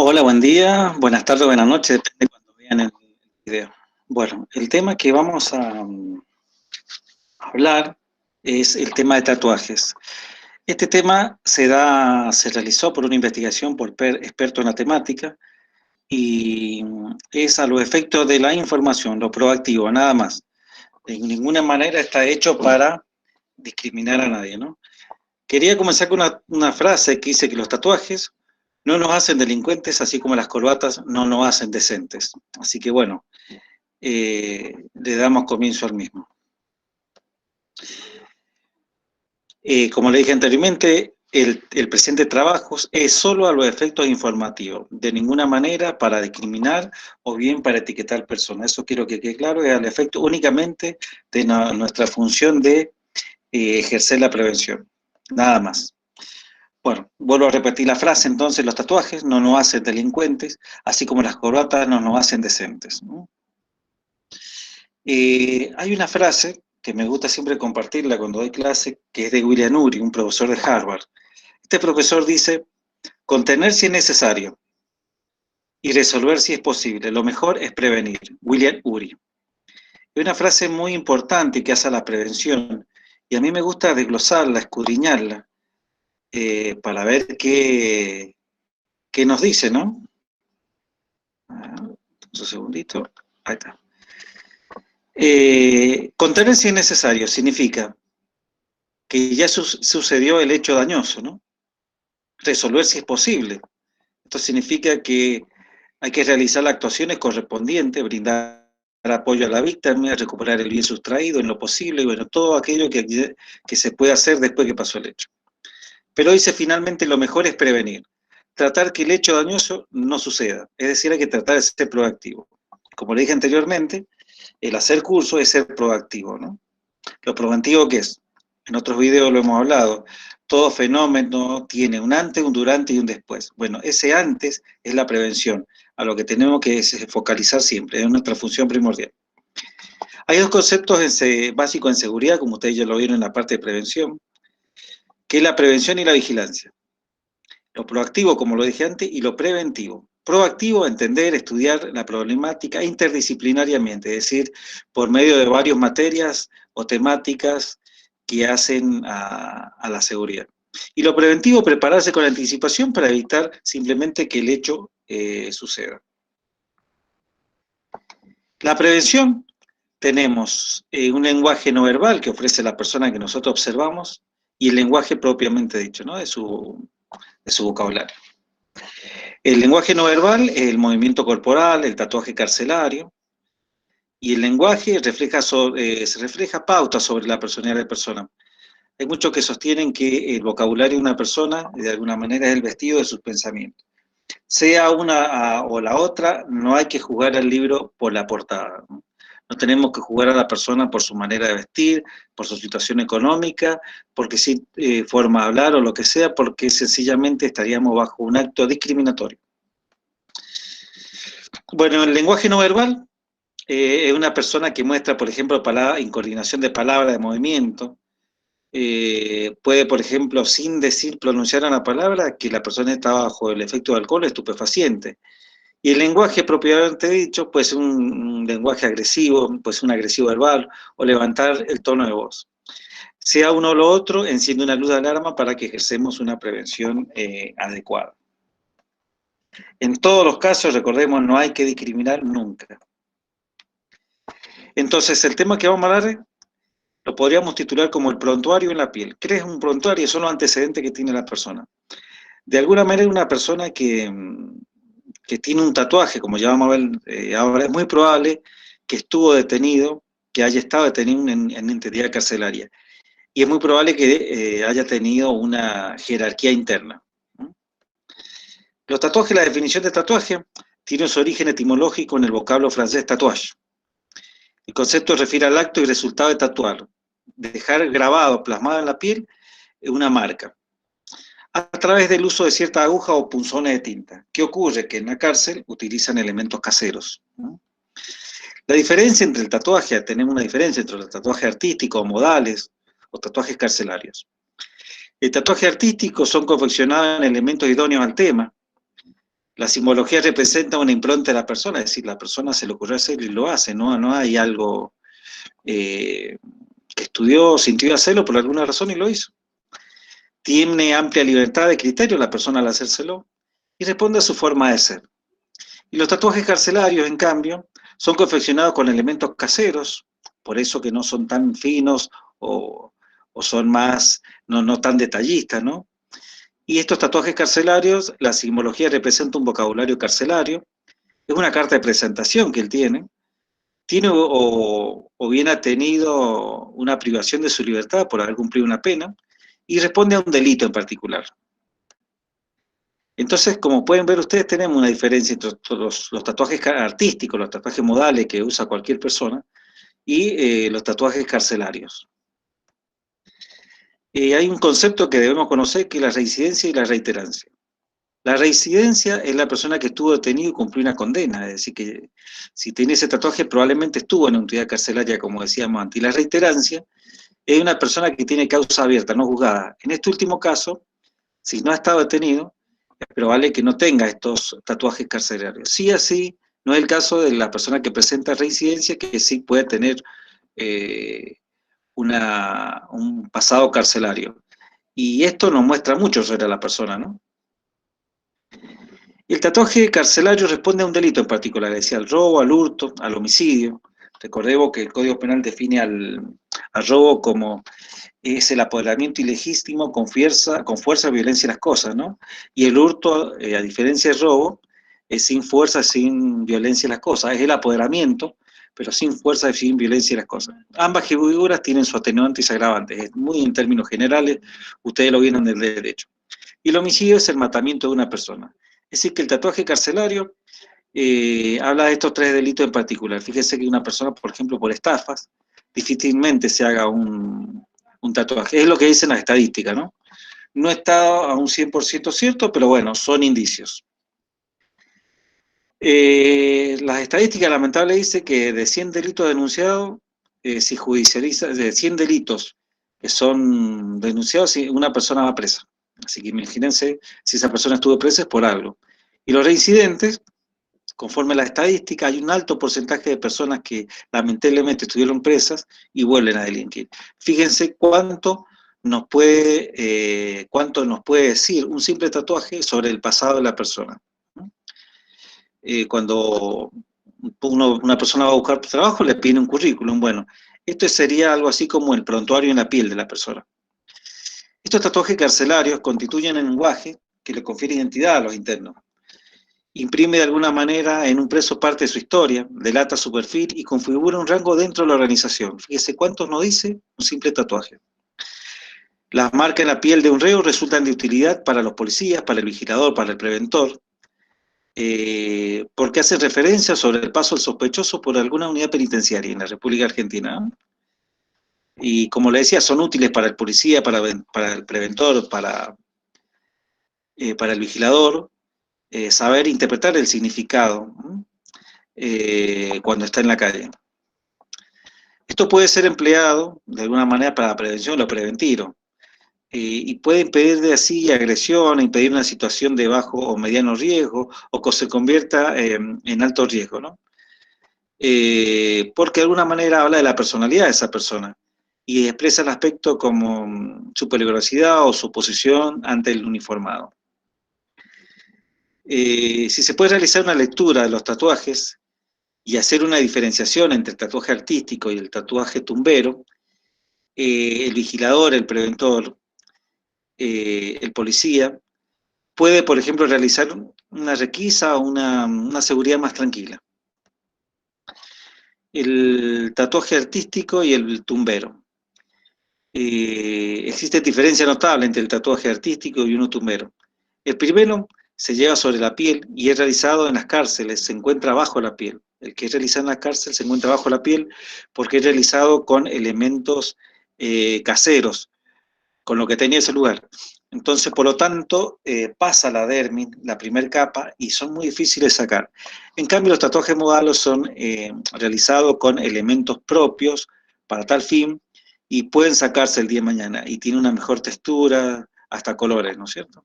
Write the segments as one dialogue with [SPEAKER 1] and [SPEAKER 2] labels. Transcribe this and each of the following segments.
[SPEAKER 1] Hola, buen día, buenas tardes, buenas noches, depende de cuando vean el video. Bueno, el tema que vamos a hablar es el tema de tatuajes. Este tema se realizó por una investigación por expertos en la temática y es a los efectos de la información, lo proactivo, nada más. De ninguna manera está hecho para discriminar a nadie, ¿no? Quería comenzar con una frase que dice que los tatuajes no nos hacen delincuentes, así como las corbatas no nos hacen decentes. Así que bueno, le damos comienzo al mismo. Como le dije anteriormente, el presente trabajos es solo a los efectos informativos, de ninguna manera para discriminar o bien para etiquetar personas. Eso quiero que quede claro, es al efecto únicamente de nuestra función de ejercer la prevención, nada más. Bueno, vuelvo a repetir la frase, entonces los tatuajes no nos hacen delincuentes, así como las corbatas no nos hacen decentes, ¿no? Hay una frase que me gusta siempre compartirla cuando doy clase, que es de William Ury, un profesor de Harvard. Este profesor dice, contener si es necesario y resolver si es posible, lo mejor es prevenir. William Ury. Es una frase muy importante que hace a la prevención, y a mí me gusta desglosarla, escudriñarla, para ver qué nos dice, ¿no? Un segundito, ahí está. Contener si es necesario significa que ya sucedió el hecho dañoso, ¿no? Resolver si es posible. Esto significa que hay que realizar las actuaciones correspondientes, brindar apoyo a la víctima, recuperar el bien sustraído en lo posible, y bueno, todo aquello que se puede hacer después que pasó el hecho. Pero dice finalmente lo mejor es prevenir, tratar que el hecho dañoso no suceda, es decir, hay que tratar de ser proactivo. Como le dije anteriormente, el hacer curso es ser proactivo, ¿no? Lo preventivo, ¿qué es? En otros videos lo hemos hablado. Todo fenómeno tiene un antes, un durante y un después. Bueno, ese antes es la prevención, a lo que tenemos que focalizar siempre, es nuestra función primordial. Hay dos conceptos básicos en seguridad, como ustedes ya lo vieron en la parte de prevención, que es la prevención y la vigilancia. Lo proactivo, como lo dije antes, y lo preventivo. Proactivo, entender, estudiar la problemática interdisciplinariamente, es decir, por medio de varias materias o temáticas que hacen a la seguridad. Y lo preventivo, prepararse con anticipación para evitar simplemente que el hecho suceda. La prevención, tenemos un lenguaje no verbal que ofrece la persona que nosotros observamos y el lenguaje propiamente dicho, ¿no? de su vocabulario. El lenguaje no verbal es el movimiento corporal, el tatuaje carcelario, y el lenguaje se refleja pautas sobre la personalidad de la persona. Hay muchos que sostienen que el vocabulario de una persona, de alguna manera, es el vestido de sus pensamientos. Sea una o la otra, no hay que juzgar al libro por la portada, ¿no? No tenemos que juzgar a la persona por su manera de vestir, por su situación económica, porque sí forma de hablar o lo que sea, porque sencillamente estaríamos bajo un acto discriminatorio. Bueno, el lenguaje no verbal es una persona que muestra, por ejemplo, incoordinación de palabras, de movimiento. Puede, por ejemplo, sin pronunciar una palabra, que la persona está bajo el efecto de alcohol o estupefaciente. Y el lenguaje propiamente dicho puede ser un lenguaje agresivo, puede ser un agresivo verbal, o levantar el tono de voz. Sea uno o lo otro, enciende una luz de alarma para que ejercemos una prevención adecuada. En todos los casos, recordemos, no hay que discriminar nunca. Entonces, el tema que vamos a hablar lo podríamos titular como el prontuario en la piel. ¿Qué es un prontuario? Son los antecedentes que tiene la persona. De alguna manera, una persona que tiene un tatuaje, como ya vamos a ver ahora, es muy probable que estuvo detenido, que haya estado detenido en entidad carcelaria. Y es muy probable que haya tenido una jerarquía interna. Los tatuajes, la definición de tatuaje, tiene su origen etimológico en el vocablo francés tatouage. El concepto refiere al acto y resultado de tatuar, dejar grabado, plasmado en la piel, una marca, a través del uso de cierta aguja o punzones de tinta. ¿Qué ocurre? Que en la cárcel utilizan elementos caseros, ¿no? La diferencia entre el tatuaje, tenemos una diferencia entre los tatuajes artísticos o modales o tatuajes carcelarios. El tatuaje artístico son confeccionados en elementos idóneos al tema, La simbología representa una impronta de la persona, es decir, la persona se le ocurrió hacerlo y lo hace, no hay algo que estudió, sintió hacerlo por alguna razón y lo hizo. Tiene amplia libertad de criterio la persona al hacérselo y responde a su forma de ser. Y los tatuajes carcelarios, en cambio, son confeccionados con elementos caseros, por eso que no son tan finos o son más, no tan detallistas, ¿no? Y estos tatuajes carcelarios, la simbología representa un vocabulario carcelario, es una carta de presentación que él tiene o bien ha tenido una privación de su libertad por haber cumplido una pena, y responde a un delito en particular. Entonces, como pueden ver ustedes, tenemos una diferencia entre los tatuajes artísticos, los tatuajes modales que usa cualquier persona, y los tatuajes carcelarios. Hay un concepto que debemos conocer que es la reincidencia y la reiterancia. La reincidencia es la persona que estuvo detenido y cumplió una condena, es decir, que si tiene ese tatuaje probablemente estuvo en una unidad carcelaria, como decíamos antes. Y la reiterancia es una persona que tiene causa abierta, no juzgada. En este último caso, si no ha estado detenido, es probable que no tenga estos tatuajes carcelarios. Sí, así, no es el caso de la persona que presenta reincidencia, que sí puede tener eh, un pasado carcelario. Y esto nos muestra mucho sobre la persona, ¿no? Y el tatuaje carcelario responde a un delito en particular, decía, al robo, al hurto, al homicidio. Recordemos que el Código Penal define al robo como es el apoderamiento ilegítimo con fuerza, violencia y las cosas, ¿no? Y el hurto, a diferencia del robo, es sin fuerza, sin violencia y las cosas. Es el apoderamiento, pero sin fuerza y sin violencia y las cosas. Ambas figuras tienen su atenuante y su agravante. Es muy en términos generales, ustedes lo vieron del derecho. Y el homicidio es el matamiento de una persona. Es decir, que el tatuaje carcelario habla de estos tres delitos en particular. Fíjense que una persona, por ejemplo, por estafas, difícilmente se haga un tatuaje. Es lo que dicen las estadísticas, ¿no? No está a un 100% cierto, pero bueno, son indicios. Las estadísticas lamentables dicen que de 100 delitos denunciados, si judicializa, de 100 delitos que son denunciados, una persona va presa. Así que imagínense si esa persona estuvo presa es por algo. Y los reincidentes, conforme a la estadística, hay un alto porcentaje de personas que lamentablemente estuvieron presas y vuelven a delinquir. Fíjense cuánto nos puede decir un simple tatuaje sobre el pasado de la persona. Cuando una persona va a buscar trabajo, le pide un currículum. Bueno, esto sería algo así como el prontuario en la piel de la persona. Estos tatuajes carcelarios constituyen el lenguaje que le confiere identidad a los internos. Imprime de alguna manera en un preso parte de su historia, delata su perfil y configura un rango dentro de la organización. Fíjese cuántos nos dice un simple tatuaje. Las marcas en la piel de un reo resultan de utilidad para los policías, para el vigilador, para el preventor, porque hacen referencia sobre el paso del sospechoso por alguna unidad penitenciaria en la República Argentina. Y como le decía, son útiles para el policía, para el preventor, para el vigilador, saber interpretar el significado cuando está en la calle. Esto puede ser empleado de alguna manera para la prevención o lo preventivo, y puede impedir de así agresión, impedir una situación de bajo o mediano riesgo, o que se convierta en alto riesgo, ¿no? Porque de alguna manera habla de la personalidad de esa persona, y expresa el aspecto como su peligrosidad o su posición ante el uniformado. Si se puede realizar una lectura de los tatuajes y hacer una diferenciación entre el tatuaje artístico y el tatuaje tumbero, el vigilador, el preventor, el policía, puede, por ejemplo, realizar una requisa o una seguridad más tranquila. El tatuaje artístico y el tumbero. Existe diferencia notable entre el tatuaje artístico y uno tumbero. El primero se lleva sobre la piel y es realizado en las cárceles, se encuentra bajo la piel. El que es realizado en la cárcel se encuentra bajo la piel porque es realizado con elementos caseros, con lo que tenía ese lugar. Entonces, por lo tanto, pasa la dermis, la primera capa, y son muy difíciles de sacar. En cambio, los tatuajes modales son realizados con elementos propios para tal fin, y pueden sacarse el día de mañana, y tiene una mejor textura, hasta colores, ¿no es cierto?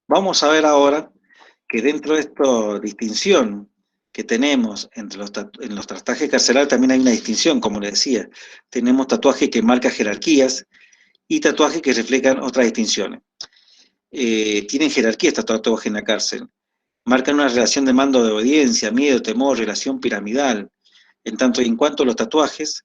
[SPEAKER 1] Vamos a ver ahora que dentro de esta distinción que tenemos entre en los tatuajes carcelarios también hay una distinción, como le decía. Tenemos tatuajes que marcan jerarquías y tatuajes que reflejan otras distinciones. Tienen jerarquía estos tatuajes en la cárcel. Marcan una relación de mando de obediencia, miedo, temor, relación piramidal. En tanto y en cuanto a los tatuajes,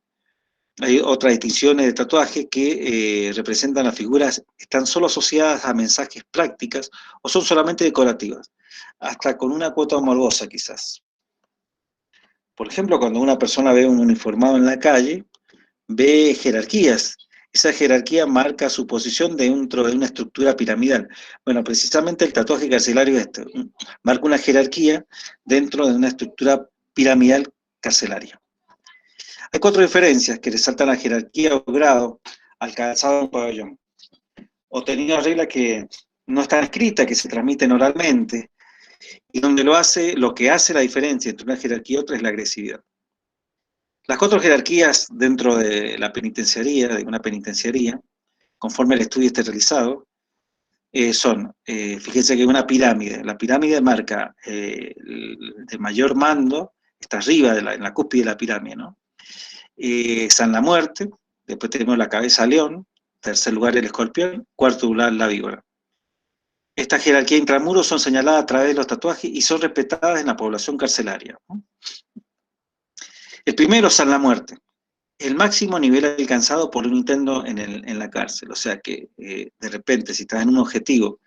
[SPEAKER 1] hay otras distinciones de tatuajes que representan las figuras, están solo asociadas a mensajes prácticas o son solamente decorativas, hasta con una cuota morbosa quizás. Por ejemplo, cuando una persona ve un uniformado en la calle, ve jerarquías. Esa jerarquía marca su posición dentro de una estructura piramidal. Bueno, precisamente el tatuaje carcelario es esto, marca una jerarquía dentro de una estructura piramidal carcelaria. Hay 4 diferencias que resaltan la jerarquía o grado alcanzado en un pabellón. O teniendo reglas que no están escritas, que se transmiten oralmente, y donde lo que hace la diferencia entre una jerarquía y otra es la agresividad. Las 4 jerarquías dentro de la penitenciaría, de una penitenciaría, conforme el estudio esté realizado, son, fíjense que hay una pirámide. La pirámide marca de mayor mando, está arriba, en la cúspide de la pirámide, ¿no? San la muerte, después tenemos la cabeza león, tercer lugar el escorpión, cuarto lugar la víbora. Esta jerarquía intramuros son señaladas a través de los tatuajes y son respetadas en la población carcelaria, ¿no? El primero, San la muerte, el máximo nivel alcanzado por un intento en la cárcel. O sea que de repente, si estás en un objetivo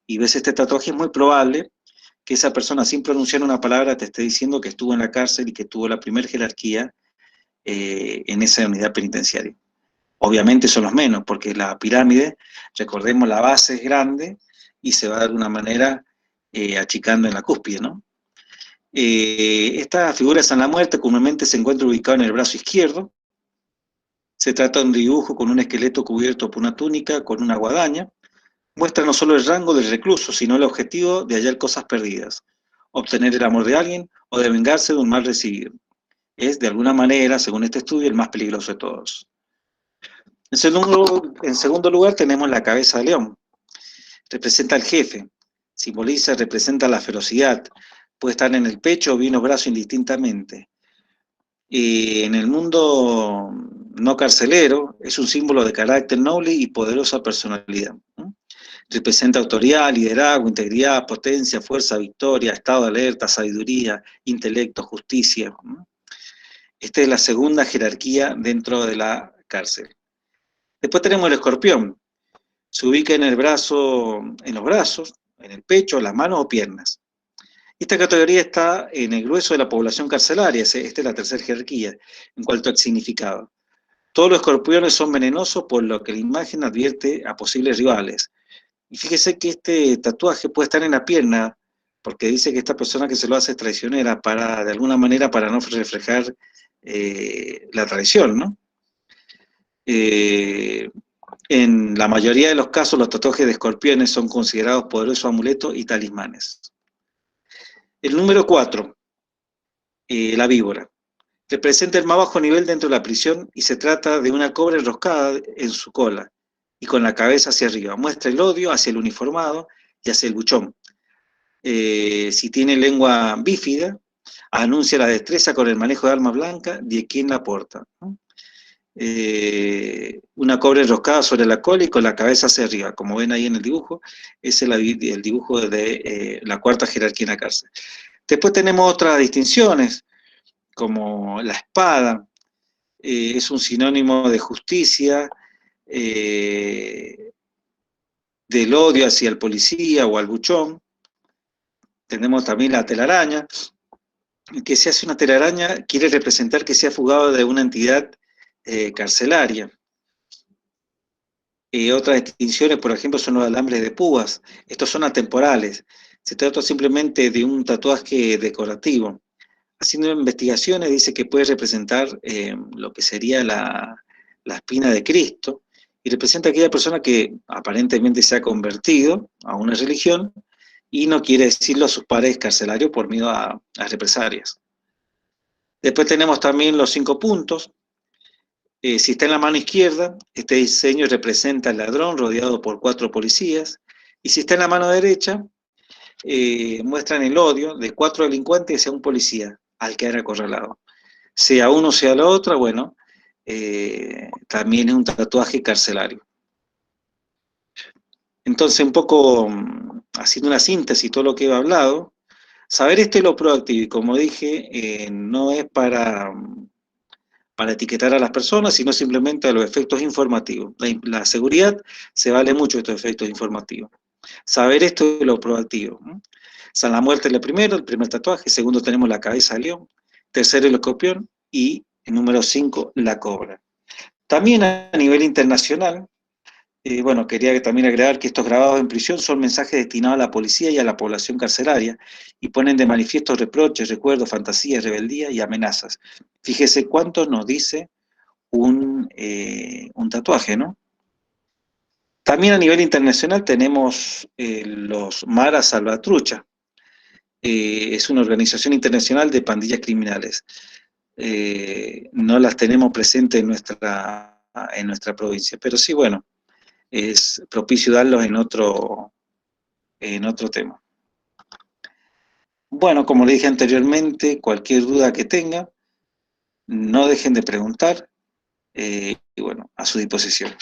[SPEAKER 1] y ves este tatuaje, es muy probable que esa persona, sin pronunciar una palabra, te esté diciendo que estuvo en la cárcel y que tuvo la primera jerarquía en esa unidad penitenciaria. Obviamente son los menos, porque la pirámide, recordemos, la base es grande y se va de alguna manera achicando en la cúspide, ¿no? Esta figura de San la Muerte comúnmente se encuentra ubicada en el brazo izquierdo. Se trata de un dibujo con un esqueleto cubierto por una túnica con una guadaña. Muestra no solo el rango del recluso, sino el objetivo de hallar cosas perdidas, obtener el amor de alguien o de vengarse de un mal recibido. Es, de alguna manera, según este estudio, el más peligroso de todos. En segundo lugar tenemos la cabeza de león. Representa al jefe, simboliza, representa la ferocidad, puede estar en el pecho o bien los brazos indistintamente. En el mundo no carcelero es un símbolo de carácter noble y poderosa personalidad, ¿no? Representa autoridad, liderazgo, integridad, potencia, fuerza, victoria, estado de alerta, sabiduría, intelecto, justicia, ¿no? Esta es la segunda jerarquía dentro de la cárcel. Después tenemos el escorpión. Se ubica en el brazo, en los brazos, en el pecho, las manos o piernas. Esta categoría está en el grueso de la población carcelaria, esta es la tercera jerarquía, en cuanto al significado. Todos los escorpiones son venenosos, por lo que la imagen advierte a posibles rivales. Y fíjese que este tatuaje puede estar en la pierna, porque dice que esta persona que se lo hace es traicionera, de alguna manera para no reflejar la traición, ¿no? En la mayoría de los casos, los tatuajes de escorpiones son considerados poderosos amuletos y talismanes. El número 4, la víbora. Representa el más bajo nivel dentro de la prisión y se trata de una cobra enroscada en su cola y con la cabeza hacia arriba. Muestra el odio hacia el uniformado y hacia el buchón. Si tiene lengua bífida, anuncia la destreza con el manejo de arma blanca de quien la porta, ¿no? Una cobra enroscada sobre la cola y con la cabeza hacia arriba, como ven ahí en el dibujo, ese es el dibujo de la cuarta jerarquía en la cárcel. Después tenemos otras distinciones, como la espada, es un sinónimo de justicia, del odio hacia el policía o al buchón. Tenemos también la telaraña, que se hace una telaraña, quiere representar que se ha fugado de una entidad carcelaria. Otras distinciones, por ejemplo, son los alambres de púas. Estos son atemporales. Se trata simplemente de un tatuaje decorativo. Haciendo investigaciones dice que puede representar lo que sería la espina de Cristo, y representa a aquella persona que aparentemente se ha convertido a una religión y no quiere decirlo a sus pares carcelarios por miedo a represalias. Después tenemos también los 5 puntos. Si está en la mano izquierda, este diseño representa al ladrón rodeado por 4 policías. Y si está en la mano derecha, muestran el odio de 4 delincuentes hacia un policía al quedar acorralado. Sea uno, sea la otra, bueno, también es un tatuaje carcelario. Entonces, un poco haciendo una síntesis de todo lo que he hablado, saber esto es lo proactivo, y como dije, no es para etiquetar a las personas, sino simplemente a los efectos informativos. La seguridad se vale mucho de estos efectos informativos. Saber esto es lo proactivo, ¿no? San la muerte es el primer tatuaje. Segundo tenemos la cabeza de león. Tercero el escorpión. Y el número 5, la cobra. También a nivel internacional, bueno, quería también agregar que estos grabados en prisión son mensajes destinados a la policía y a la población carcelaria y ponen de manifiesto reproches, recuerdos, fantasías, rebeldía y amenazas. Fíjese cuánto nos dice un tatuaje, ¿no? También a nivel internacional tenemos los Mara Salvatrucha. Es una organización internacional de pandillas criminales. No las tenemos presentes en nuestra provincia, pero sí, bueno, es propicio darlos en otro tema. Bueno, como le dije anteriormente, cualquier duda que tenga, no dejen de preguntar y bueno, a su disposición.